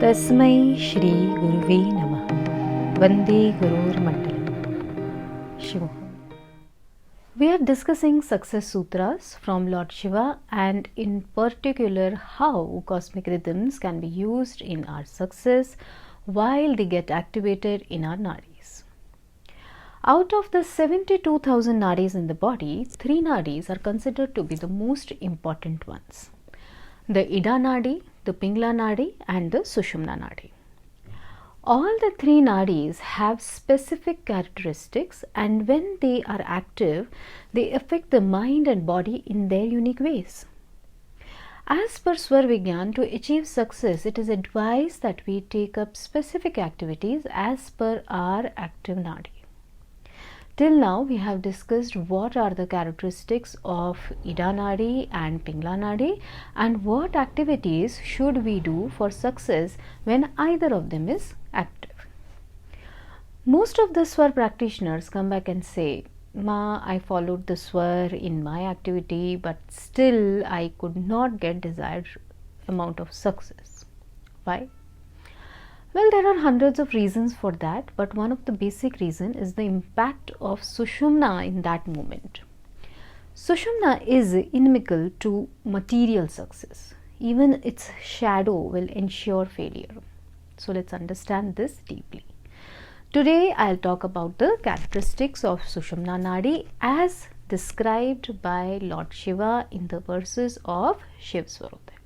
तस्मै श्री गुरुवे नमः. Vande Gurur Mandalam. Shivoham. We are discussing success sutras from Lord Shiva, and in particular how cosmic rhythms can be used in our success while they get activated in our nadis. Out of the 72,000 nadis in the body, 3 nadis are considered to be the most important ones: the Ida Nadi, the Pingla Nadi, and the Sushumna Nadi. All the 3 nadis have specific characteristics, and when they are active, they affect the mind and body in their unique ways. As per Swara Vigyaan, to achieve success, it is advised that we take up specific activities as per our active nadi. Till now, we have discussed what are the characteristics of Ida Nadi and Pingla Nadi, and what activities should we do for success when either of them is active. Most of the Swar practitioners come back and say, "Ma, I followed the Swar in my activity, but still I could not get desired amount of success." Why? Well, there are hundreds of reasons for that, but one of the basic reasons is the impact of Sushumna in that moment. Sushumna is inimical to material success. Even its shadow will ensure failure. So let's understand this deeply. Today I'll talk about the characteristics of Sushumna Nadi as described by Lord Shiva in the verses of Shiv Swarodaya.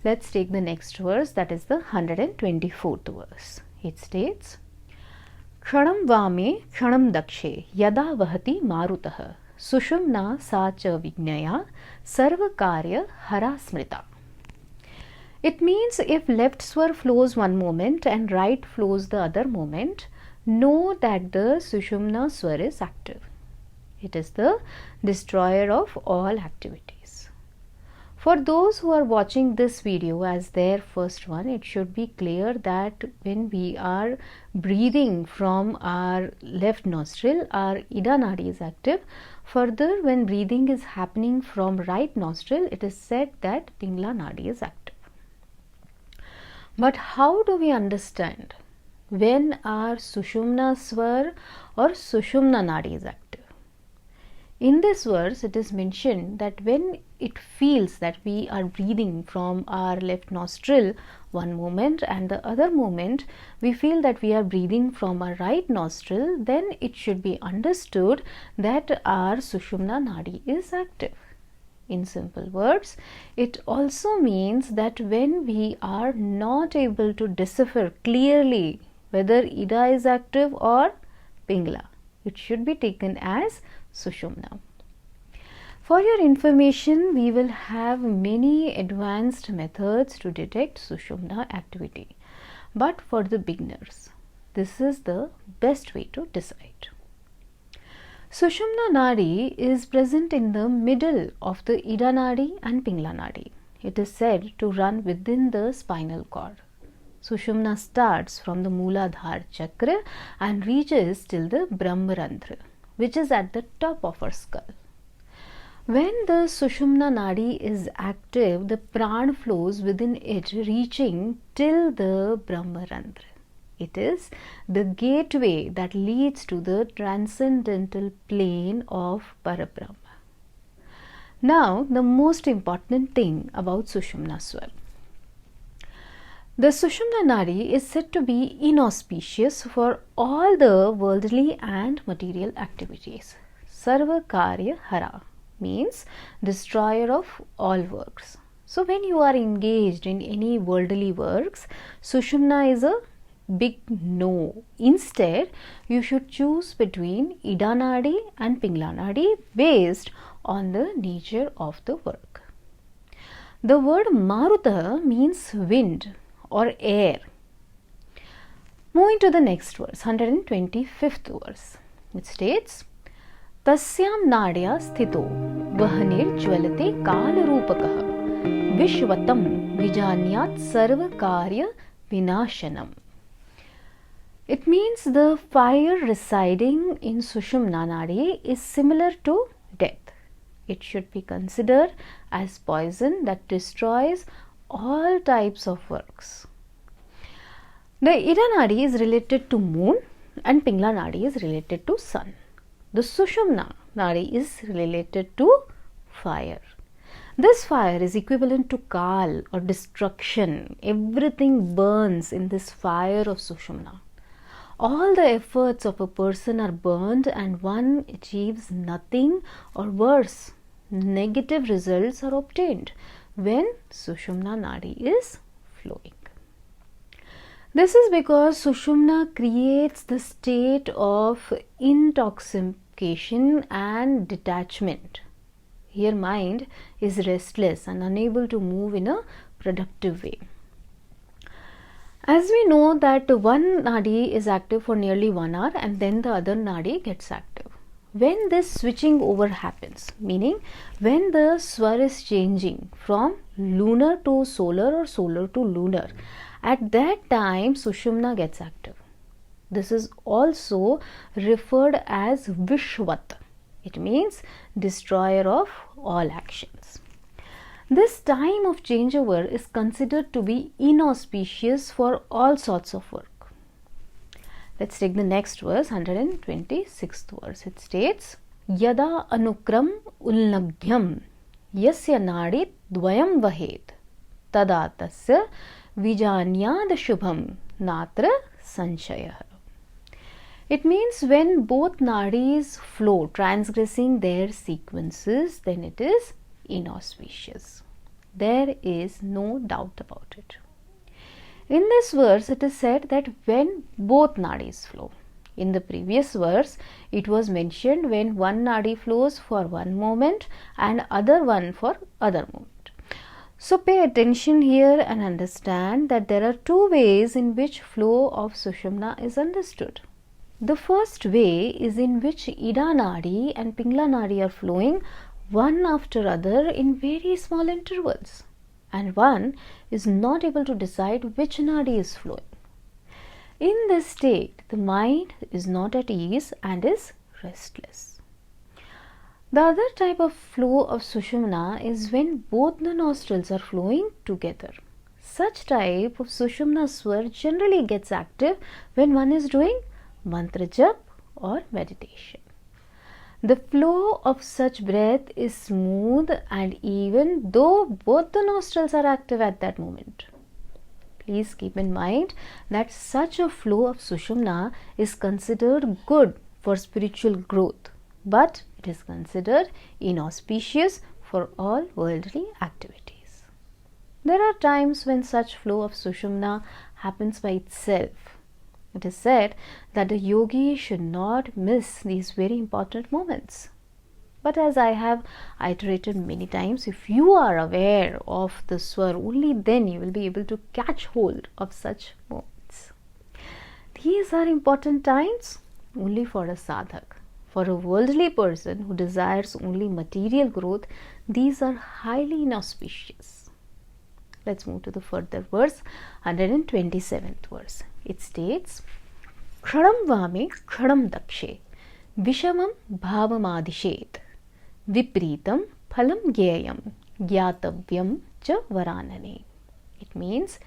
Let's take the next verse, that is the 124th verse. It states, Kshanam vame kshanam dakshe yada vahati marutah sushumna sa cha vignaya sarva karya hara smrita. It means if left swar flows one moment and right flows the other moment, know that the Sushumna swar is active. It is the destroyer of all activities. For those who are watching this video as their first one, it should be clear that when we are breathing from our left nostril, our Ida Nadi is active. Further, when breathing is happening from right nostril, it is said that Pingla Nadi is active. But how do we understand when our Sushumna Swar or Sushumna Nadi is active? In this verse, it is mentioned that when it feels that we are breathing from our left nostril one moment and the other moment we feel that we are breathing from our right nostril, then it should be understood that our Sushumna Nadi is active. In simple words, it also means that when we are not able to decipher clearly whether Ida is active or Pingla, it should be taken as Sushumna. For your information, we will have many advanced methods to detect Sushumna activity. But for the beginners, this is the best way to decide. Sushumna Nadi is present in the middle of the Ida Nadi and Pingla Nadi. It is said to run within the spinal cord. Sushumna starts from the Mooladhara chakra and reaches till the Brahmarandhra, which is at the top of our skull. When the Sushumna Nadi is active, the Prana flows within it, reaching till the Brahmarandhra. It is the gateway that leads to the transcendental plane of Parabrahma. Now, the most important thing about Sushumna Swar. The Sushumna Nadi is said to be inauspicious for all the worldly and material activities. Sarva Karya Hara means destroyer of all works. So when you are engaged in any worldly works, Sushumna is a big no. Instead, you should choose between Ida Nadi and Pingla Nadi based on the nature of the work. The word Maruta means wind or air. Moving to the next verse, 125th verse. It states, Tasyam nadya sthito vahanir jwalate kalarupakah vishwatam vijanyat sarva karya vinashanam. It means the fire residing in Sushumna Nadi is similar to death. It should be considered as poison that destroys all types of works. The Ida Nadi is related to moon and Pingla Nadi is related to sun. The Sushumna Nadi is related to fire. This fire is equivalent to Kal or destruction. Everything burns in this fire of Sushumna. All the efforts of a person are burned and one achieves nothing, or worse, negative results are obtained when Sushumna Nadi is flowing. This is because Sushumna creates the state of intoxication and detachment. Here mind is restless and unable to move in a productive way. As we know that one nadi is active for nearly 1 hour and then the other nadi gets active. When this switching over happens, meaning when the swar is changing from lunar to solar or solar to lunar, at that time Sushumna gets active. This is also referred as Vishvat. It means destroyer of all actions. This time of changeover is considered to be inauspicious for all sorts of work. Let's take the next verse, 126th verse. It states, Yada anukram ulnabhyam yasya nadi dvayam vahet tada tasya vijanyad shubham natra sanshayah. It means when both nadis flow, transgressing their sequences, then it is inauspicious. There is no doubt about it. In this verse, it is said that when both nadis flow. In the previous verse, it was mentioned when one nadi flows for one moment and other one for other moment. So pay attention here and understand that there are two ways in which flow of Sushumna is understood. The first way is in which Ida Nadi and Pingla Nadi are flowing one after other in very small intervals, and one is not able to decide which Nadi is flowing. In this state, the mind is not at ease and is restless. The other type of flow of Sushumna is when both the nostrils are flowing together. Such type of Sushumna swar generally gets active when one is doing mantra jap or meditation. The flow of such breath is smooth and even though both the nostrils are active at that moment. Please keep in mind that such a flow of Sushumna is considered good for spiritual growth, but it is considered inauspicious for all worldly activities. There are times when such flow of Sushumna happens by itself. It is said that the yogi should not miss these very important moments. But as I have iterated many times, if you are aware of the swar, only then you will be able to catch hold of such moments. These are important times only for a sadhak. For a worldly person who desires only material growth, these are highly inauspicious. Let's move to the further verse, 127th verse. It states, Kshadam vame kshadam dakshe vishamam bhavamadishet vipritam phalam gyayam gyatavyam cha varanane. It means,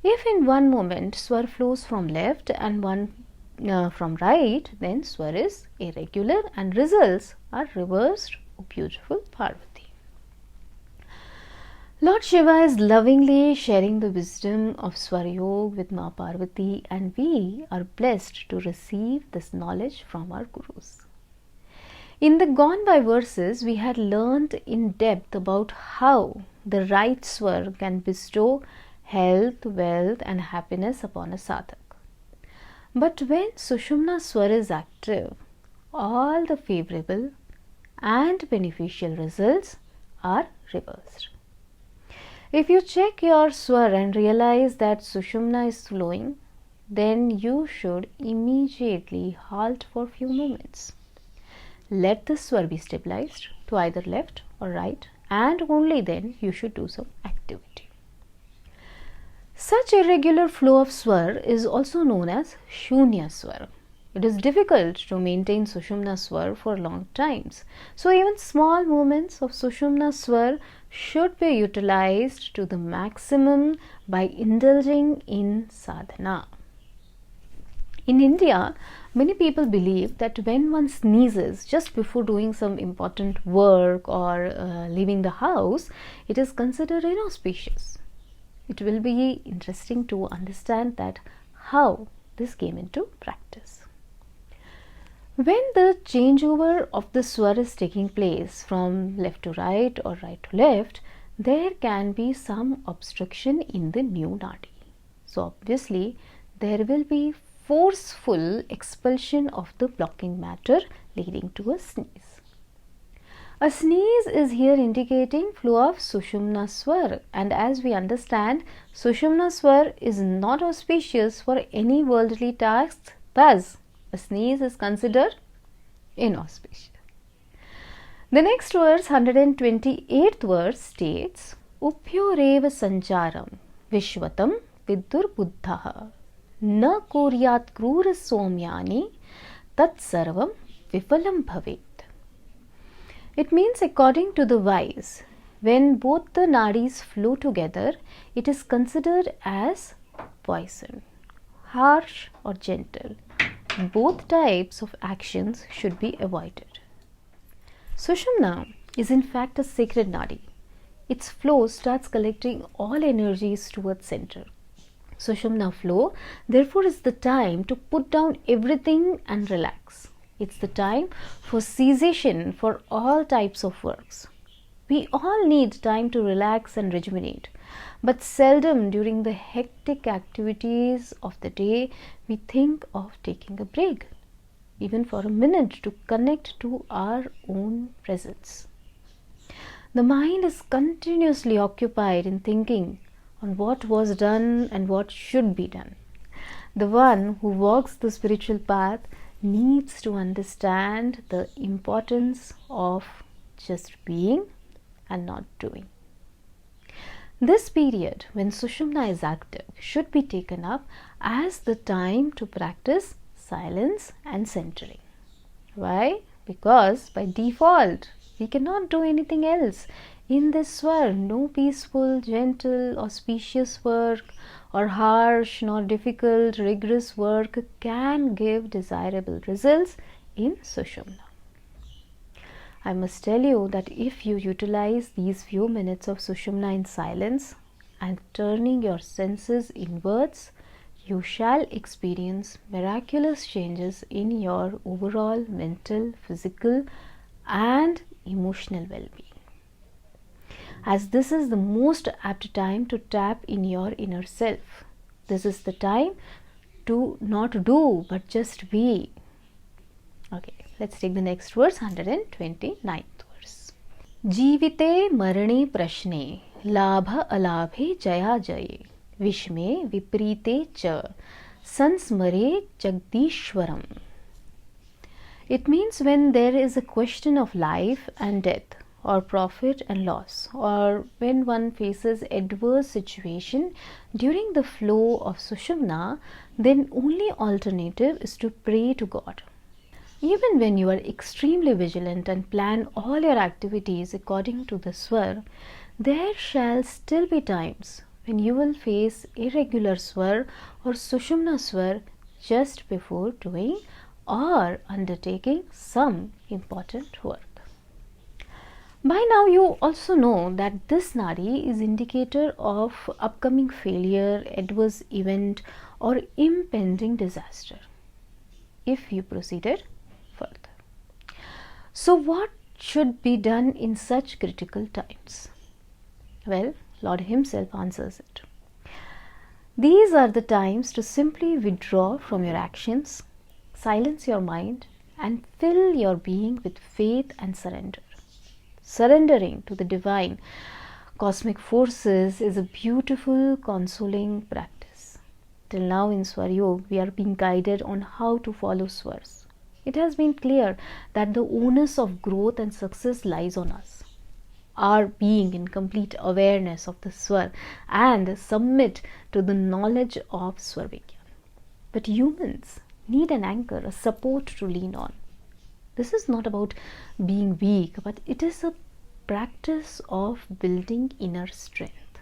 if in one moment swar flows from left and one from right, then swar is irregular and results are reversed, O beautiful Parvati. Lord Shiva is lovingly sharing the wisdom of Swar Yog with Ma Parvati, and we are blessed to receive this knowledge from our Gurus. In the gone by verses, we had learned in depth about how the right swar can bestow health, wealth and happiness upon a sadhak. But when Sushumna swar is active, all the favorable and beneficial results are reversed. If you check your swar and realize that Sushumna is flowing, then you should immediately halt for few moments. Let the swar be stabilized to either left or right, and only then you should do some activity. Such irregular flow of swar is also known as Shunya swar. It is difficult to maintain Sushumna swar for long times. So even small movements of Sushumna swar should be utilized to the maximum by indulging in sadhana. In India, many people believe that when one sneezes just before doing some important work or leaving the house, it is considered inauspicious. It will be interesting to understand that how this came into practice. When the changeover of the swar is taking place from left to right or right to left, there can be some obstruction in the new nadi. So obviously there will be forceful expulsion of the blocking matter leading to a sneeze. A sneeze is here indicating flow of Sushumana Swar, and as we understand, Sushumana Swar is not auspicious for any worldly tasks, thus a sneeze is considered inauspicious. The next verse, 128th verse states, Upyoreva sancharam vishwatam vidur buddhaha na kuryat krura somyani tat sarvam vifalam bhavet. It means, according to the wise, when both the nadis flow together, it is considered as poison, harsh or gentle. Both types of actions should be avoided. Sushumana is in fact a sacred nadi. Its flow starts collecting all energies towards center. Sushumana flow, therefore, is the time to put down everything and relax. It's the time for cessation for all types of works. We all need time to relax and rejuvenate, but seldom during the hectic activities of the day we think of taking a break, even for a minute, to connect to our own presence. The mind is continuously occupied in thinking on what was done and what should be done. The one who walks the spiritual path needs to understand the importance of just being and not doing. This period when Sushumana is active should be taken up as the time to practice silence and centering. Why? Because by default we cannot do anything else. In this swar, no peaceful, gentle, auspicious work or harsh nor difficult, rigorous work can give desirable results in Sushumana. I must tell you that if you utilize these few minutes of Sushumana in silence and turning your senses inwards, you shall experience miraculous changes in your overall mental, physical and emotional well-being. As this is the most apt time to tap in your inner self. This is the time to not do but just be. Okay, let's take the next verse, 129th verse. Jivite marane prashne labha alabhe jaya jaye vishme viprite cha sansmare jagdishwaram. It means when there is a question of life and death, or profit and loss, or when one faces adverse situation during the flow of Sushumana, then only alternative is to pray to God. Even when you are extremely vigilant and plan all your activities according to the swar, there shall still be times when you will face irregular swar or Sushumana swar just before doing or undertaking some important work. By now you also know that this nadi is indicator of upcoming failure, adverse event or impending disaster if you proceeded further. So what should be done in such critical times? Well, Lord himself answers it. These are the times to simply withdraw from your actions, silence your mind and fill your being with faith and surrender. Surrendering to the divine cosmic forces is a beautiful, consoling practice. Till now in Swar Yog, we are being guided on how to follow swars. It has been clear that the onus of growth and success lies on us. Our being in complete awareness of the swar and submit to the knowledge of Swara Vigyaan. But humans need an anchor, a support to lean on. This is not about being weak, but it is a practice of building inner strength.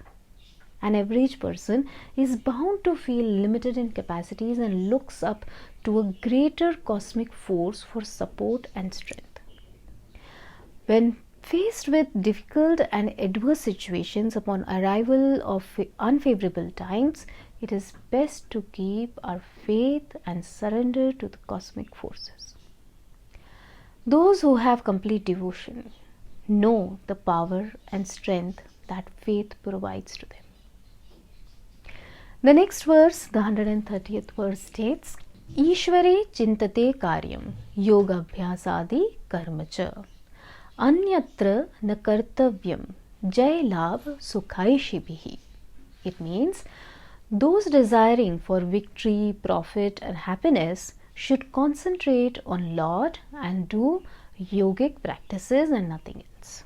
An average person is bound to feel limited in capacities and looks up to a greater cosmic force for support and strength. When faced with difficult and adverse situations upon arrival of unfavorable times, it is best to keep our faith and surrender to the cosmic forces. Those who have complete devotion know the power and strength that faith provides to them. The next verse, the 130th verse states, Ishvare chintate karyam yoga abhyasadi karma cha anyatra na kartavyam jay labh sukhaishibhi. It means those desiring for victory, profit and happiness should concentrate on Lord and do yogic practices and nothing else.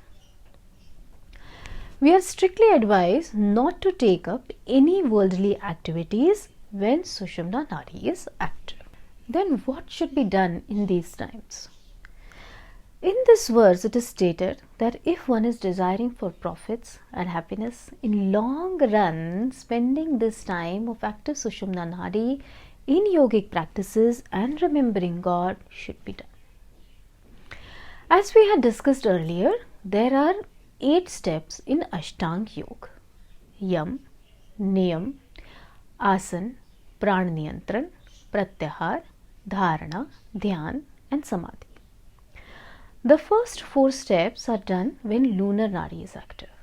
We are strictly advised not to take up any worldly activities when Sushumna Nadi is active. Then what should be done in these times? In this verse it is stated that if one is desiring for profits and happiness, in long run spending this time of active Sushumna Nadi in yogic practices and remembering God should be done. As we had discussed earlier, there are 8 steps in Ashtanga Yoga: Yam, Niyam, Asan, Prana Niyantran, Pratyahar, Dharana, Dhyan and Samadhi. The first 4 steps are done when lunar nadi is active.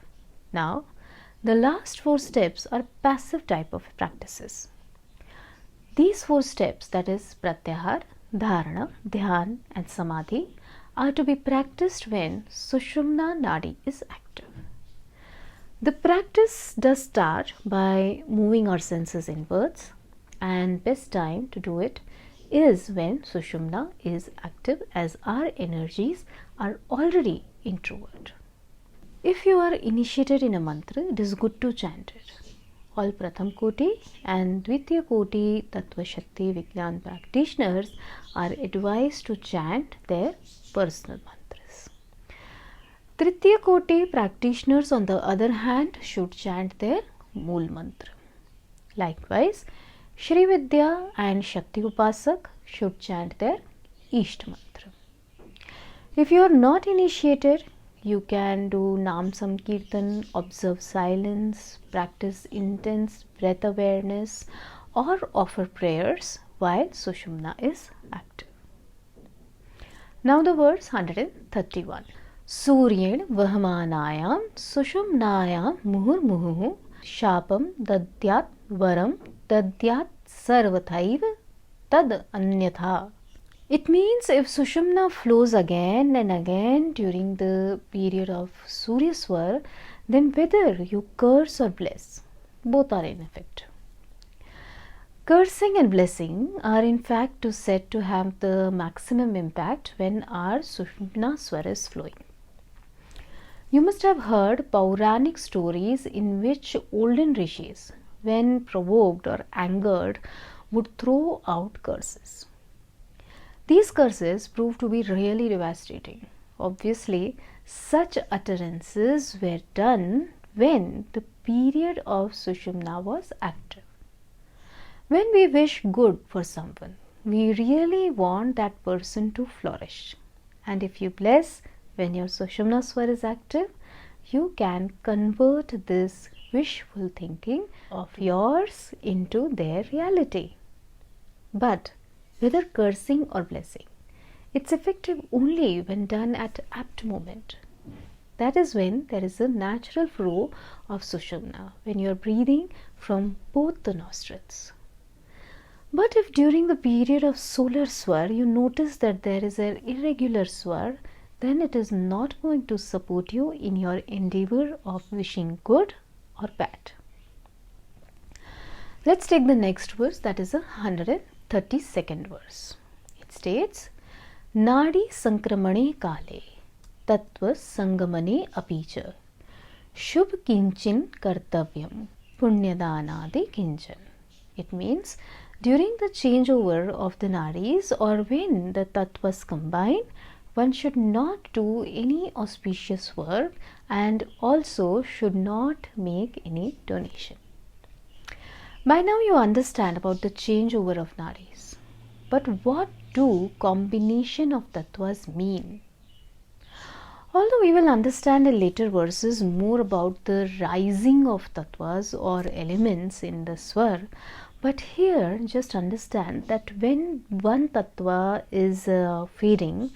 Now, the last 4 steps are passive type of practices. These 4 steps, that is Pratyahar, Dharana, Dhyan and Samadhi, are to be practiced when Sushumna Nadi is active. The practice does start by moving our senses inwards, and best time to do it is when Sushumna is active, as our energies are already introvert. If you are initiated in a mantra, it is good to chant it. All Pratham Koti and Dvitiya Koti Tattva Shakti Vigyaan practitioners are advised to chant their personal mantras. Tritiya Koti practitioners, on the other hand, should chant their Mool mantra. Likewise, Shri Vidya and Shakti Upasak should chant their Ishta mantra. If you are not initiated, you can do Nam Samkirtan, observe silence, practice intense breath awareness, or offer prayers while Sushumna is active. Now the verse 131. Suryen Vahmanayam Sushumnayam Muhur Muhu Shapam Dadyat Varam Dadyat Sarvathaiv Tad Anyatha. It means if Sushumna flows again and again during the period of Surya Swar, then whether you curse or bless, both are in effect. Cursing and blessing are in fact said to have the maximum impact when our Sushumna Swar is flowing. You must have heard Pauranic stories in which olden rishis, when provoked or angered, would throw out curses. These curses proved to be really devastating. Obviously, such utterances were done when the period of Sushumna was active. When we wish good for someone, we really want that person to flourish. And if you bless when your Sushumna Swar is active, you can convert this wishful thinking of yours into their reality. But whether cursing or blessing, it's effective only when done at apt moment. That is when there is a natural flow of Sushumna, when you are breathing from both the nostrils. But if during the period of solar swar you notice that there is an irregular swar, then it is not going to support you in your endeavour of wishing good or bad. Let's take the next verse, that is a 132nd verse. It states, Nadi Sankramane Kale Tattva Sangamane Apicha Shubh Kinchin Kartavyam Punyadanadi Kinchan. It means during the changeover of the nadis or when the tattvas combine, one should not do any auspicious work and also should not make any donation. By now you understand about the changeover of nadis. But what do combination of tattvas mean? Although we will understand in later verses more about the rising of tattvas or elements in the swar, but here just understand that when one tattva is fading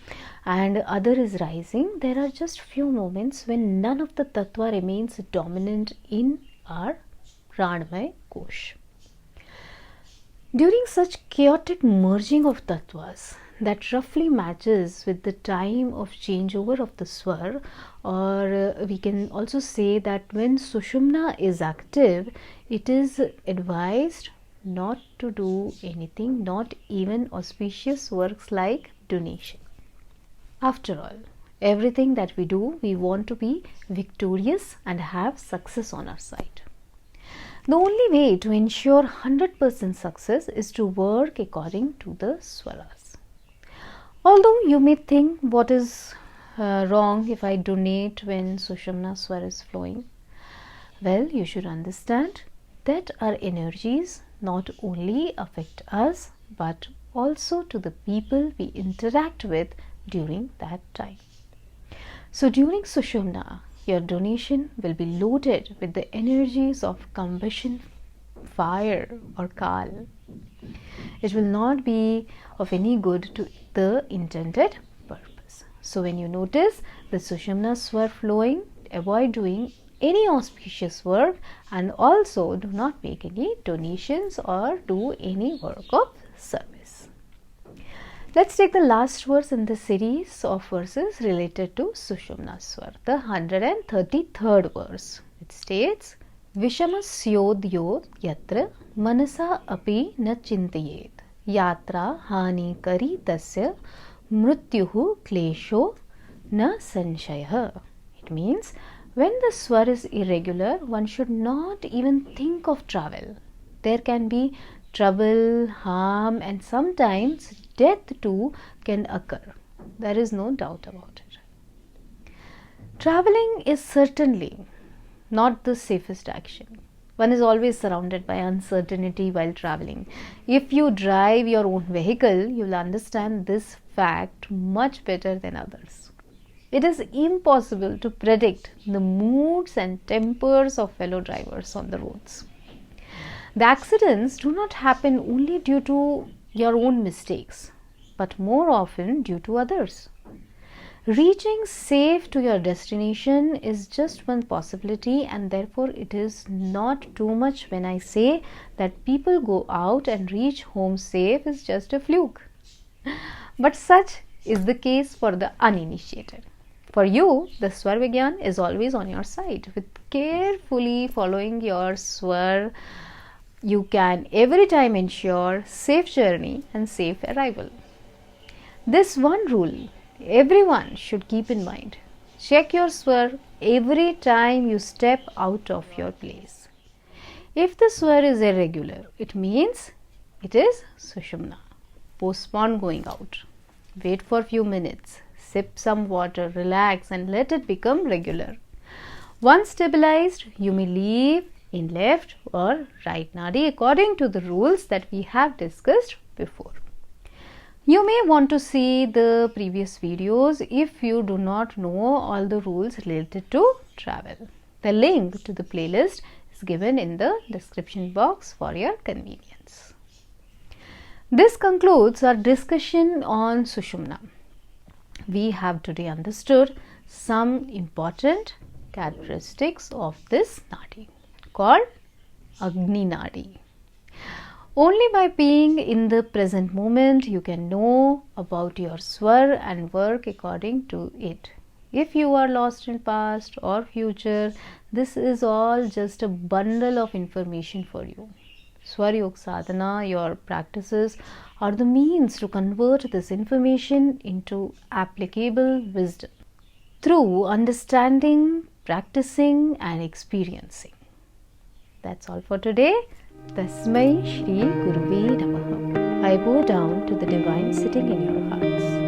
and other is rising, there are just few moments when none of the tattva remains dominant in our pranamaya kosh. During such chaotic merging of tattvas that roughly matches with the time of changeover of the swar, or we can also say that when Sushumana is active, it is advised not to do anything, not even auspicious works like donation. After all, everything that we do, we want to be victorious and have success on our side. The only way to ensure 100% success is to work according to the Swaras. Although you may think, what is wrong if I donate when Sushumana Swar is flowing? Well, you should understand that our energies not only affect us but also to the people we interact with during that time. So during Sushumana, your donation will be loaded with the energies of combustion, fire or kal. It will not be of any good to the intended purpose. So when you notice the Sushumana swar flowing, avoid doing any auspicious work and also do not make any donations or do any work of service. Let's take the last verse in the series of verses related to Sushumana swar, the 133rd verse. It states, Vishamasyodyod yatra manasa api na chintayet yatra hani kari tasya mrityuhu klesho na sanshayah. It means, when the swar is irregular, one should not even think of travel. There can be trouble, harm, and sometimes death too can occur. There is no doubt about it. Traveling is certainly not the safest action. One is always surrounded by uncertainty while traveling. If you drive your own vehicle, you will understand this fact much better than others. It is impossible to predict the moods and tempers of fellow drivers on the roads. The accidents do not happen only due to your own mistakes, but more often due to others. Reaching safe to your destination is just one possibility, and therefore it is not too much when I say that people go out and reach home safe is just a fluke. But such is the case for the uninitiated. For you, the Swara Vigyaan is always on your side. With carefully following your swar, you can every time ensure safe journey and safe arrival. This one rule everyone should keep in mind. Check your swar every time you step out of your place. If the swar is irregular, it means it is Sushumana. Postpone going out. Wait for a few minutes. Sip some water, relax and let it become regular. Once stabilized, you may leave in left or right nadi according to the rules that we have discussed before. You may want to see the previous videos if you do not know all the rules related to travel. The link to the playlist is given in the description box for your convenience. This concludes our discussion on Sushumana. We have today understood some important characteristics of this nadi called Agni Nadi. Only by being in the present moment you can know about your swar and work according to it. If you are lost in past or future, this is all just a bundle of information for you. Swar Yog sadhana, your practices, are the means to convert this information into applicable wisdom through understanding, practicing and experiencing. That's all for today. Tasmai Shri Guruve Namaha. I bow down to the divine sitting in your hearts.